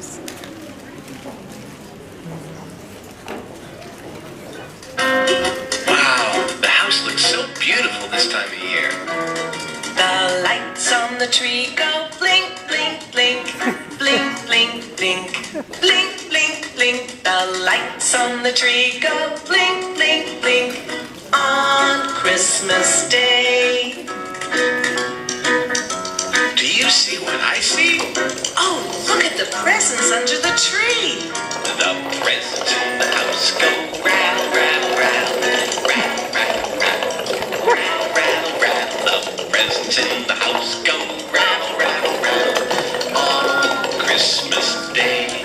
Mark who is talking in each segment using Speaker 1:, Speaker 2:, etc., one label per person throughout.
Speaker 1: house.
Speaker 2: Wow, the house looks so beautiful this time of year.
Speaker 3: The lights on the tree go blink, blink, blink, blink, blink, blink, blink, blink, blink. The lights on the tree go blink, blink, blink on Christmas Day.
Speaker 2: Do you see what I see?
Speaker 3: Oh, look at the presents under the tree.
Speaker 2: The presents in the house go rattle, rattle, rattle, rattle, rattle, rattle, rattle, rattle, rattle. The presents in the house go rattle, rattle, rattle on Christmas Day.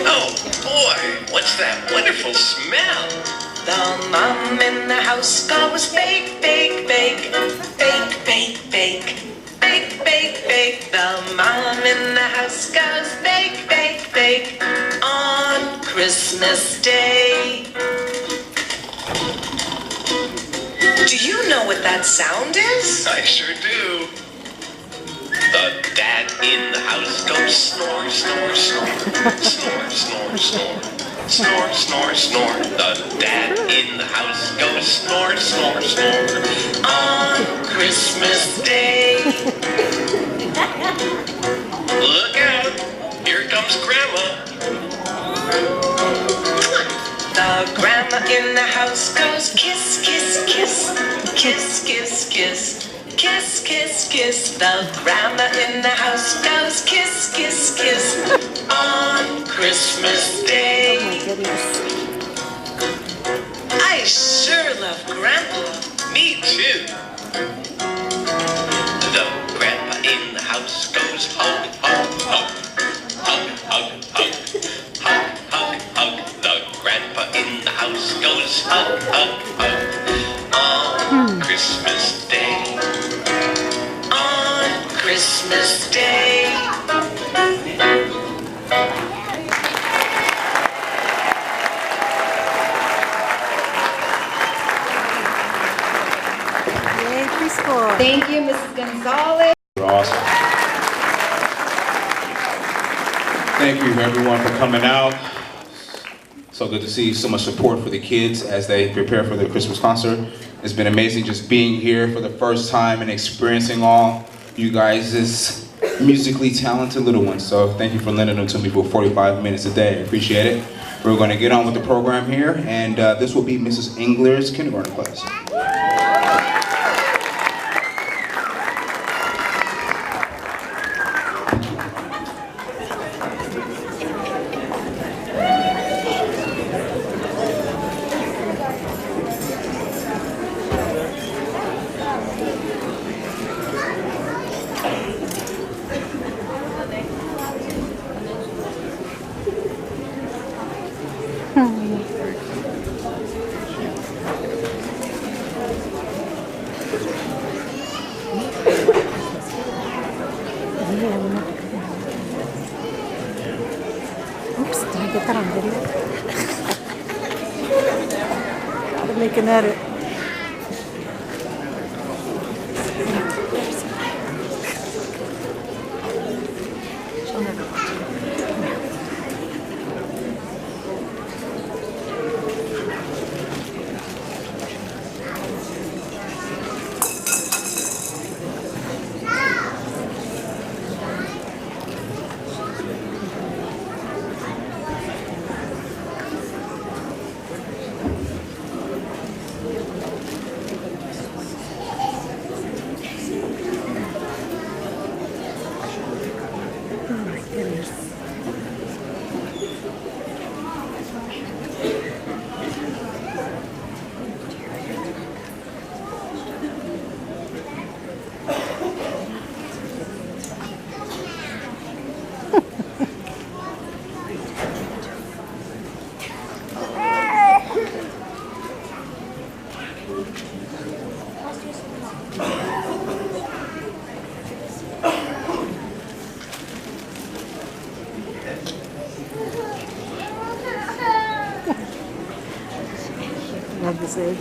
Speaker 2: Oh boy, what's that wonderful smell?
Speaker 3: The mom in the house goes bake, bake, bake, bake, bake, bake, bake, bake, bake. The mom in the house goes bake, bake, bake on Christmas Day. Do you know what that sound is?
Speaker 2: I sure do. The dad in the house goes snore, snore, snore, snore, snore, snore. Snore, snore, snore. The dad in the house goes snore, snore, snore on Christmas Day. Look out! Here comes Grandma.
Speaker 3: The grandma in the house goes kiss, kiss, kiss, kiss, kiss, kiss, kiss, kiss, kiss. The grandma in the house goes kiss, kiss, kiss on Christmas Day. I sure love Grandpa.
Speaker 2: Me too. The grandpa in the house goes hug, hug, hug, hug, hug, hug, hug, hug, hug. The grandpa in the house goes hug, hug, hug on Christmas Day.
Speaker 3: On Christmas Day.
Speaker 1: Yay, preschool.
Speaker 4: Thank you, Mrs. Gonzalez.
Speaker 5: You're awesome. Thank you everyone for coming out. So good to see so much support for the kids as they prepare for the Christmas concert. It's been amazing just being here for the first time and experiencing all you guys' musically talented little ones. So thank you for lending them to me for 45 minutes a day. I appreciate it. We're going to get on with the program here, and this will be Mrs. Engler's kindergarten class.
Speaker 1: Oops, did I get that on video? Gotta make an edit. She'll never watch it. Love this egg.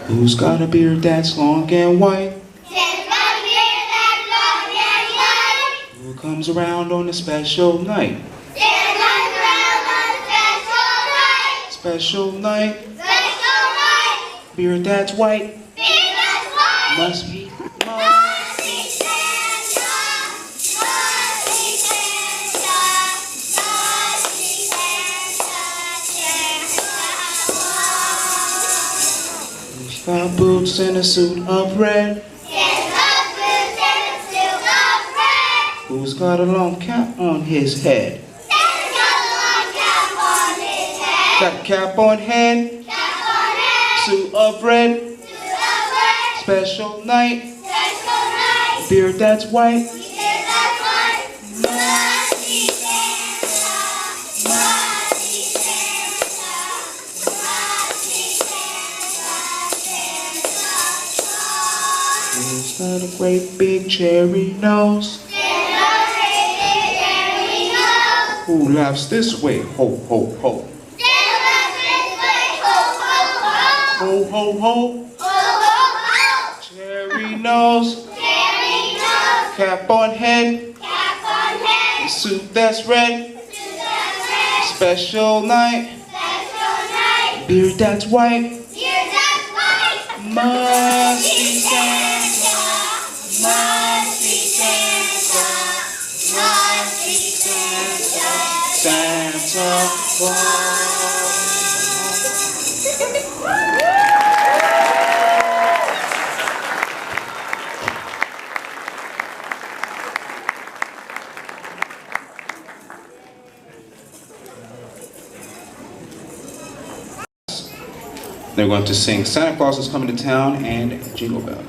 Speaker 5: Who's got a beard that's long and white? Who comes around on a special night? Special night. Beard that's white. Must be He's got boots and a suit of red. Who's got a long cap on his head? Got a cap on head. Suit of red. Special night. Beard that's white. He's got a great big cherry nose. Who laughs this way? Ho, ho, ho. Ho, ho, ho. Cherry nose. Cap on head. A suit that's red. Special night. Beard that's white. Must be Santa. Must be Santa. Must be Santa. Santa Claus. They're going to sing Santa Claus is Coming to Town and Jingle Bell.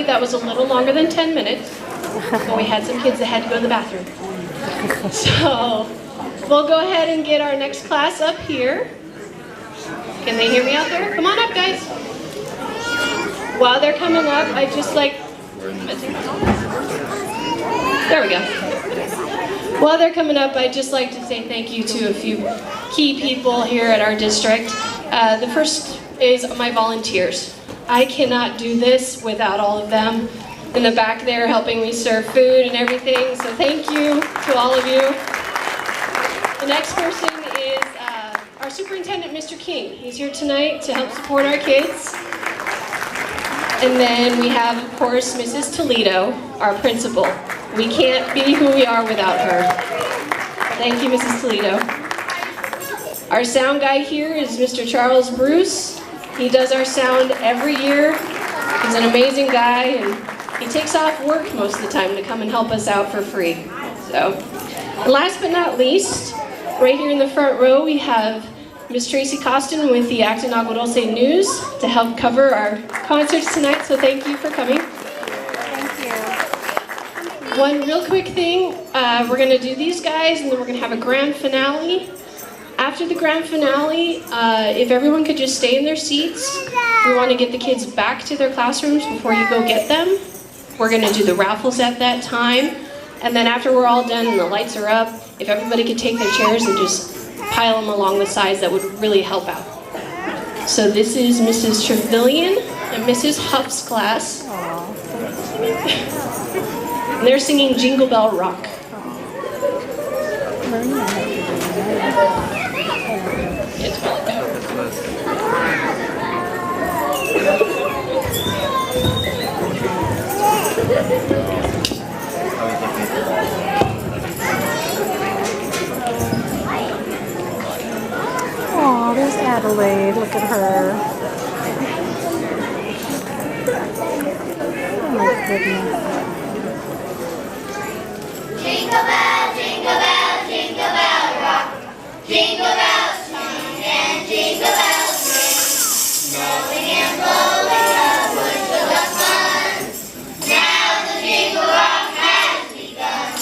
Speaker 6: interlude that was a little longer than 10 minutes, but we had some kids that had to go to the bathroom. So we'll go ahead and get our next class up here. Can they hear me out there? Come on up, guys. While they're coming up, I'd just like... There we go. While they're coming up, I'd just like to say thank you to a few key people here at our district. The first is my volunteers. I cannot do this without all of them in the back there helping me serve food and everything, so thank you to all of you. The next person is our superintendent, Mr. King. He's here tonight to help support our kids. And then we have, of course, Mrs. Toledo, our principal. We can't be who we are without her. Thank you, Mrs. Toledo. Our sound guy here is Mr. Charles Bruce. He does our sound every year. He's an amazing guy, and he takes off work most of the time to come and help us out for free. So, and last but not least, right here in the front row, we have Miss Tracy Costan with the Acton News to help cover our concerts tonight, so thank you for coming.
Speaker 1: Thank you.
Speaker 6: One real quick thing, we're going to do these guys and then we're going to have a grand finale. After the grand finale, if everyone could just stay in their seats, we want to get the kids back to their classrooms before you go get them. We're going to do the raffles at that time, and then after we're all done and the lights are up, if everybody could take their chairs and just pile them along the sides, that would really help out. So this is Mrs. Trevelyan and Mrs. Huff's class. And they're singing Jingle Bell Rock. It's really good.
Speaker 1: Oh, there's Adelaide. Look at her. Oh my goodness.
Speaker 7: Jingle bell, jingle bell rock. Jingle bells swing and jingle bells ring. Snowing and blowing a bushel of fun. Now the jingle rock has begun.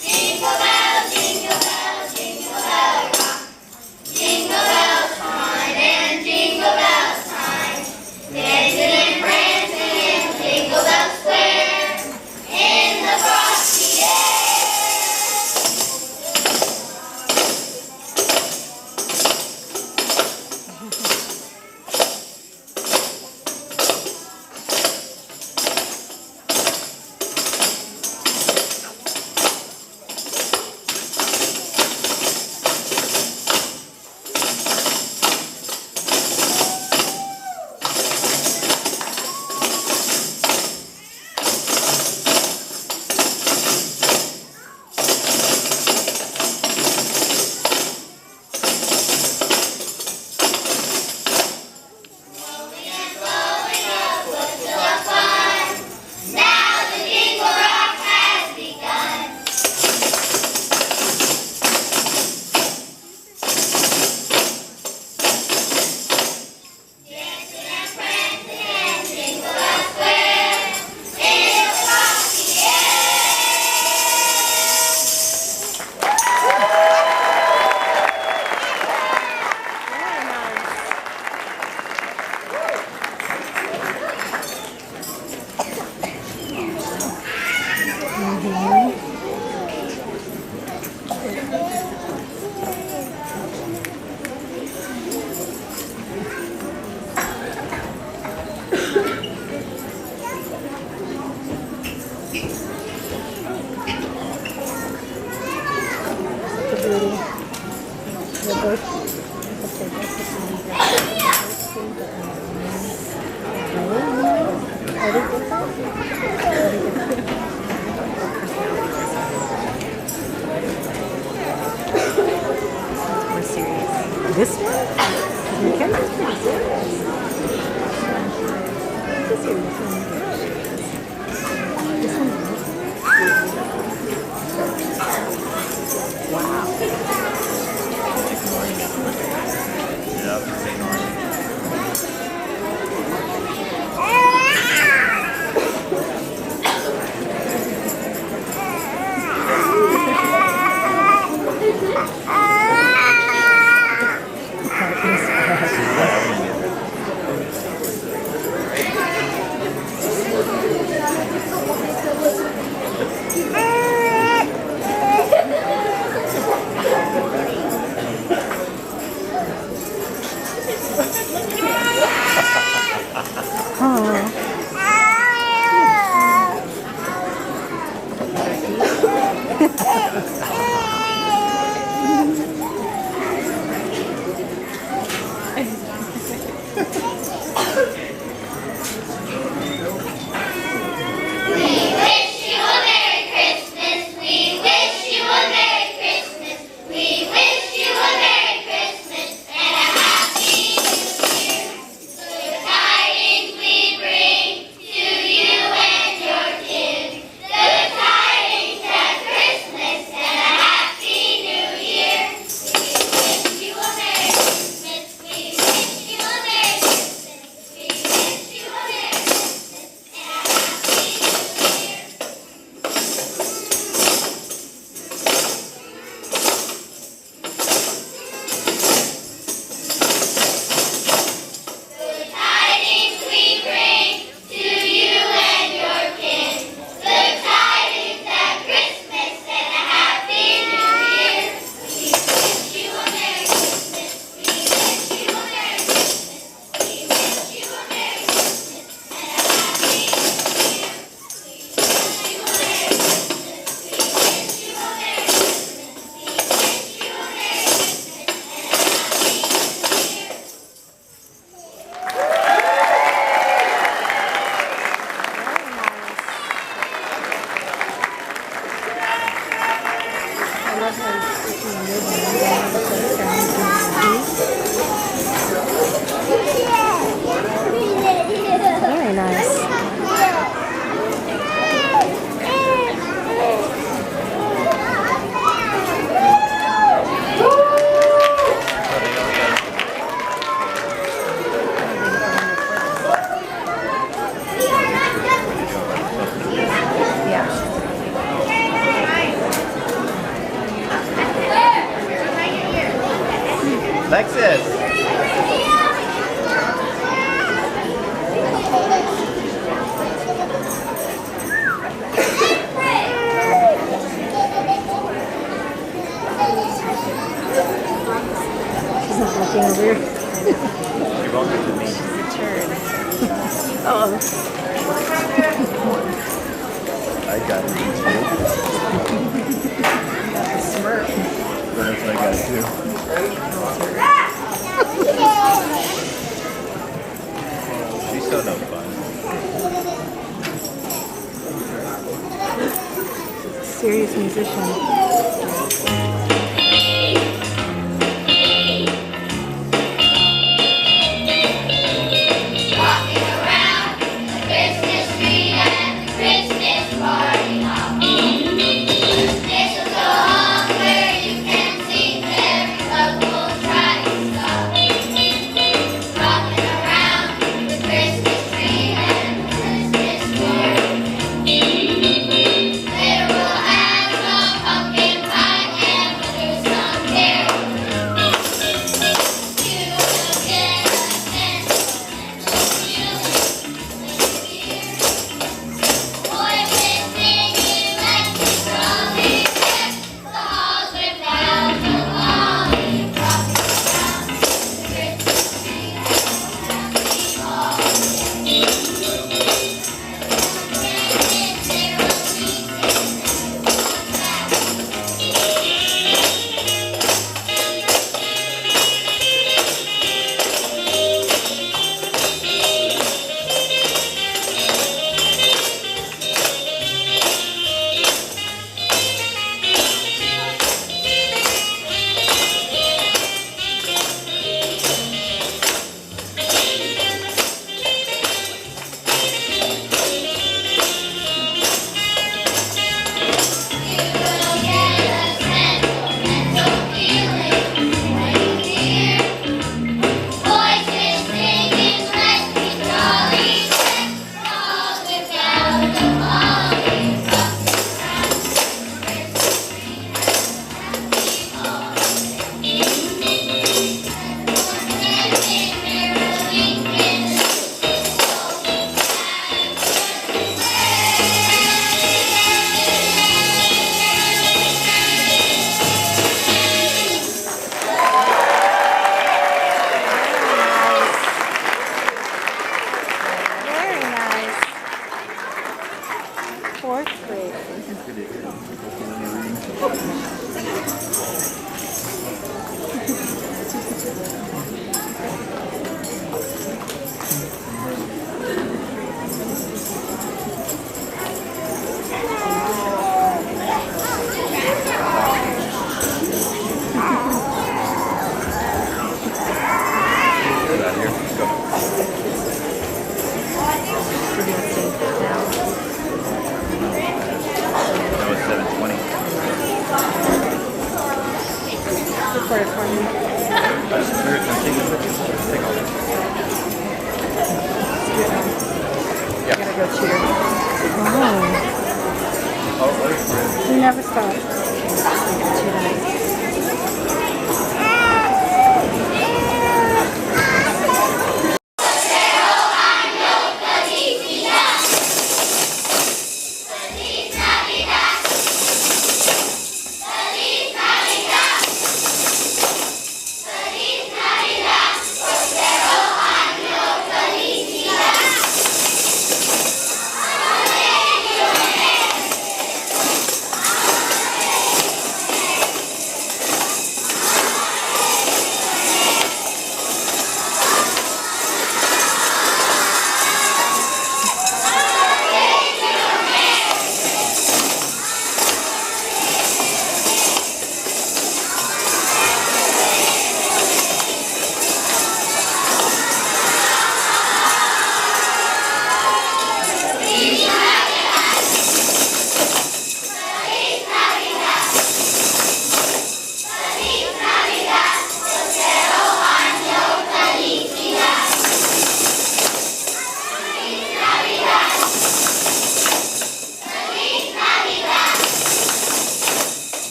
Speaker 7: Jingle bell, jingle bell, jingle bell rock. Jingle bells fun and jingle bells time. Dancing and prancing in Jingle Bell Square. In the frosty air.
Speaker 1: This one? Mackenzie's pretty serious. This one. Wow.
Speaker 8: Alexis.
Speaker 1: She's not looking over here.
Speaker 8: You're welcome to me.
Speaker 1: Oh.
Speaker 8: I got it too.
Speaker 1: Smirk.
Speaker 8: That's what I got too. She's so no fun.
Speaker 1: Serious musician.
Speaker 7: Walking around the Christmas tree at the Christmas party hop. Mistletoe hung where you can see every couple try to stop. Rocking around the Christmas tree at the Christmas party. Later we'll have some pumpkin pie and we'll do some caroling. You will get a sense of voices singing like the trolley deck, the halls with bells of holly, rocking around the Christmas tree at the happy holiday.
Speaker 1: Very nice. Fourth grade.
Speaker 8: Get out of here. Let's go. That was 7:20.
Speaker 1: Record it for me.
Speaker 8: Yeah.
Speaker 1: Gotta go cheer. Wow. You never stop.
Speaker 7: Feliz Navidad. Feliz Navidad. Feliz Navidad. Prospero año felicidad.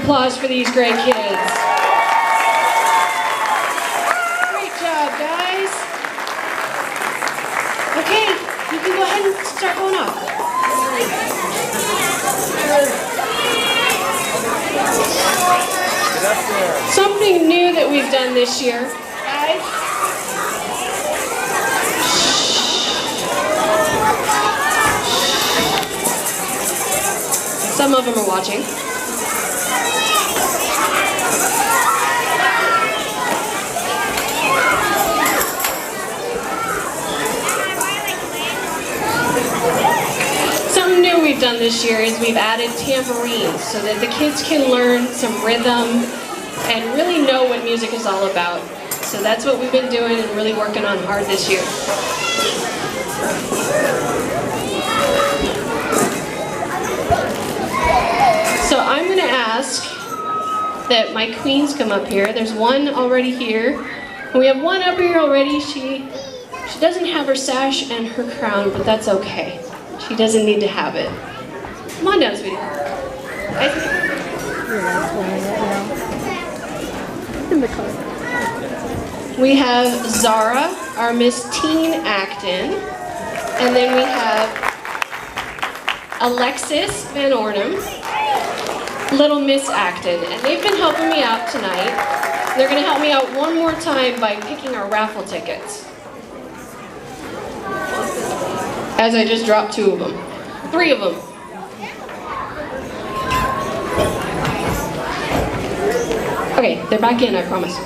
Speaker 6: applause for these great kids. Great job, guys. Okay, you can go ahead and start going off. Something new that we've done this year, guys. Some of them are watching. Something new we've done this year is we've added tambourines so that the kids can learn some rhythm and really know what music is all about. So that's what we've been doing and really working on hard this year. So I'm going to ask that my queens come up here. There's one already here. We have one up here already. She doesn't have her sash and her crown, but that's okay. She doesn't need to have it. Come on down, sweetie.
Speaker 1: In the car.
Speaker 6: We have Zara, our Miss Teen Acton, and then we have Alexis Van Ornum, Little Miss Acton, and they've been helping me out tonight. They're going to help me out one more time by picking our raffle tickets. As I just dropped 2 of them. 3 of them. Okay, they're back in, I promise.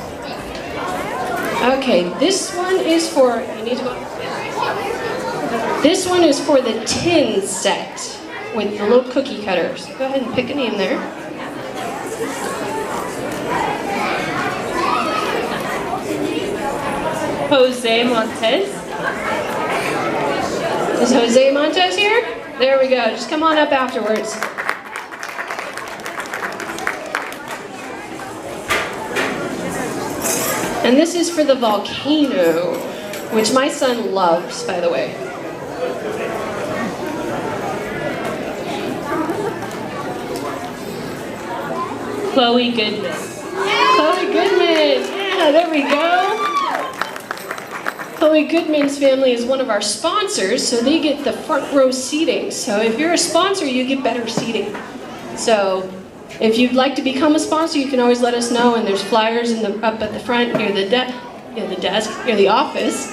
Speaker 6: Okay, this one is for, you need to go. This one is for the tin set with the little cookie cutters. Go ahead and pick a name there.
Speaker 9: Jose Montez.
Speaker 6: Is Jose Montez here? There we go. Just come on up afterwards. And this is for the volcano, which my son loves, by the way.
Speaker 9: Chloe Goodman.
Speaker 6: Chloe Goodman. Yeah, there we go. Chloe Goodman's family is one of our sponsors, so they get the front row seating. So if you're a sponsor, you get better seating. So if you'd like to become a sponsor, you can always let us know, and there's flyers up at the front near the desk, near the office.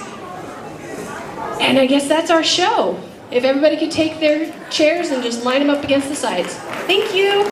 Speaker 6: And I guess that's our show. If everybody could take their chairs and just line them up against the sides. Thank you.